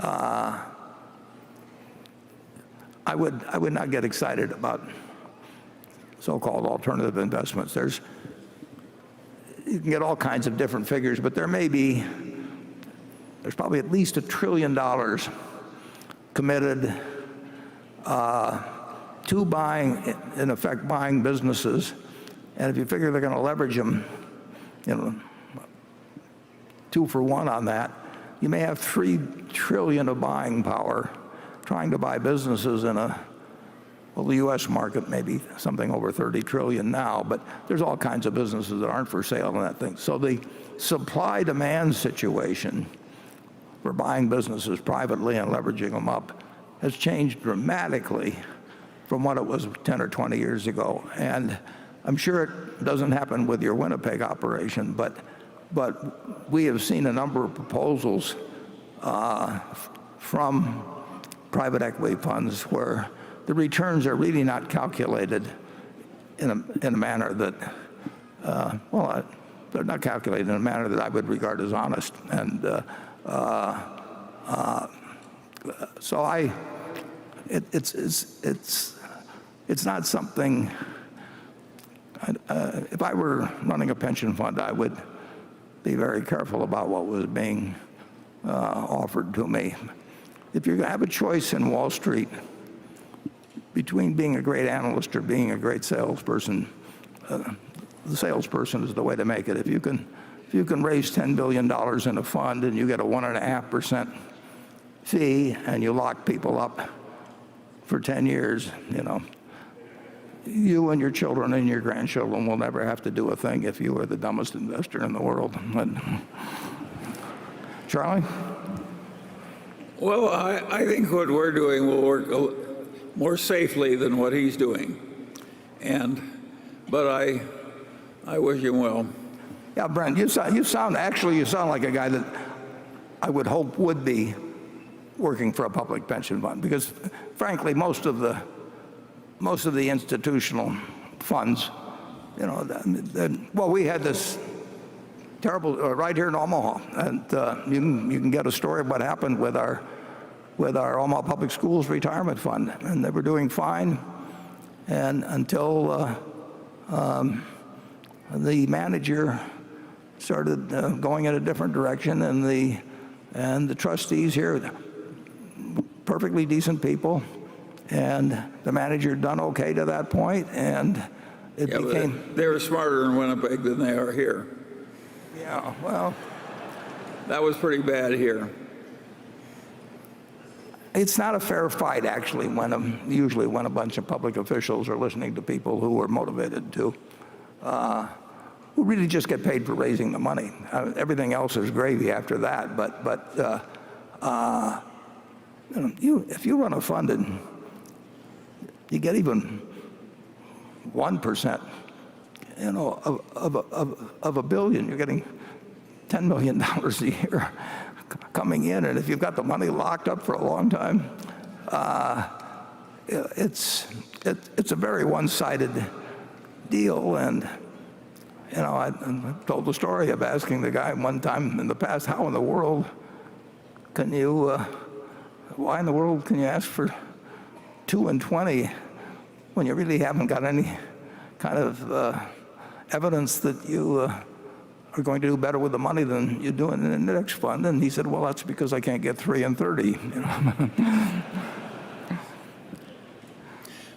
I would not get excited about so-called alternative investments. You can get all kinds of different figures, but there's probably at least $1 trillion committed to buying, in effect, buying businesses. And if you figure they're going to leverage them, 2 for 1 on that, you may have $3 trillion of buying power trying to buy businesses in the U.S. market may be something over 30 trillion now, but there's all kinds of businesses that aren't for sale in that thing. So the supply-demand situation for buying businesses privately and leveraging them up has changed dramatically from what it was 10 or 20 years ago. And I'm sure it doesn't happen with your Winnipeg operation, but we have seen a number of proposals from private equity funds where the returns are really not calculated in a manner that, they're not calculated in a manner that I would regard as honest. And so it's not something. If I were running a pension fund, I would be very careful about what was being offered to me. If you have a choice in Wall Street between being a great analyst or being a great salesperson, the salesperson is the way to make it. If you can raise $10 billion in a fund and you get a 1.5% fee and you lock people up for 10 years, you and your children and your grandchildren will never have to do a thing if you are the dumbest investor in the world. Charlie? Well, I think what we're doing will work more safely than what he's doing. But I wish him well. Yeah, Brent, you sound like a guy that I would hope would be working for a public pension fund, because frankly, most of the institutional funds, we had this terrible right here in Omaha, and you can get a story of what happened with our Omaha Public Schools retirement fund, and they were doing fine, and until the manager started going in a different direction, and the trustees here, perfectly decent people, and the manager done okay to that point, and it became. They were smarter in Winnipeg than they are here. Yeah, well, that was pretty bad here. It's not a fair fight, actually, usually when a bunch of public officials are listening to people who are motivated to, who really just get paid for raising the money. Everything else is gravy after that. But if you run a fund and you get even 1%, of $1 billion, you're getting $10 million a year coming in, and if you've got the money locked up for a long time, it's a very one-sided deal. And I told the story of asking the guy one time in the past, why in the world can you ask for 2 and 20 when you really haven't got any kind of evidence that you are going to do better with the money than you do in the index fund? And he said, well, that's because I can't get 3 and 30.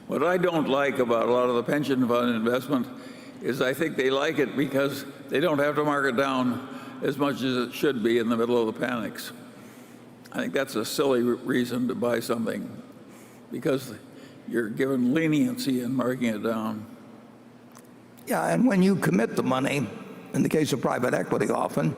What I don't like about a lot of the pension fund investment is I think they like it because they don't have to mark it down as much as it should be in the middle of the panics. I think that's a silly reason to buy something, because you're given leniency in marking it down. Yeah, and when you commit the money, in the case of private equity often,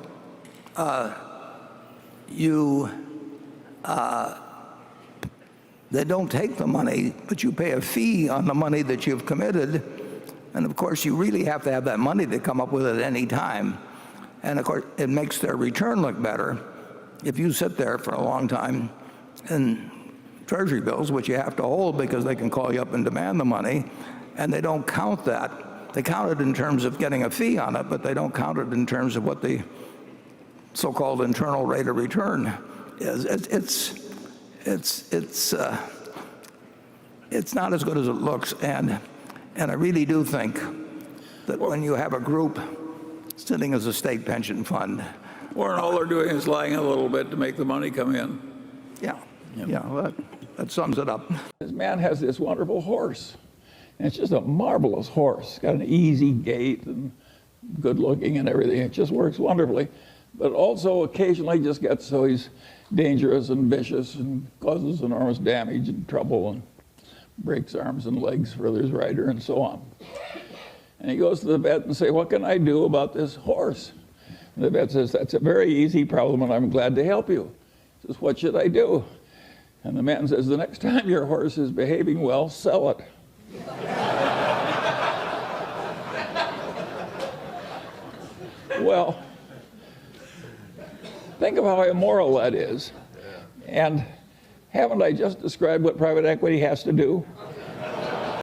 they don't take the money, but you pay a fee on the money that you've committed. And of course, you really have to have that money to come up with it at any time. And of course, it makes their return look better if you sit there for a long time in treasury bills, which you have to hold because they can call you up and demand the money, and they don't count that. They count it in terms of getting a fee on it, but they don't count it in terms of what the so-called internal rate of return is. It's not as good as it looks, and I really do think that when you have a group sitting as a state pension fund, Warren, all they're doing is lying a little bit to make the money come in. well, that sums it up. This man has this wonderful horse, and it's just a marvelous horse. It's got an easy gait and good looking and everything. It just works wonderfully, but also occasionally just gets so he's dangerous and vicious and causes enormous damage and trouble and breaks arms and legs for his rider and so on. And he goes to the vet and says, "What can I do about this horse?" And the vet says, "That's a very easy problem, and I'm glad to help you." He says, "What should I do?" And the man says, "The next time your horse is behaving well, sell it." Well, think of how immoral that is. And haven't I just described what private equity has to do?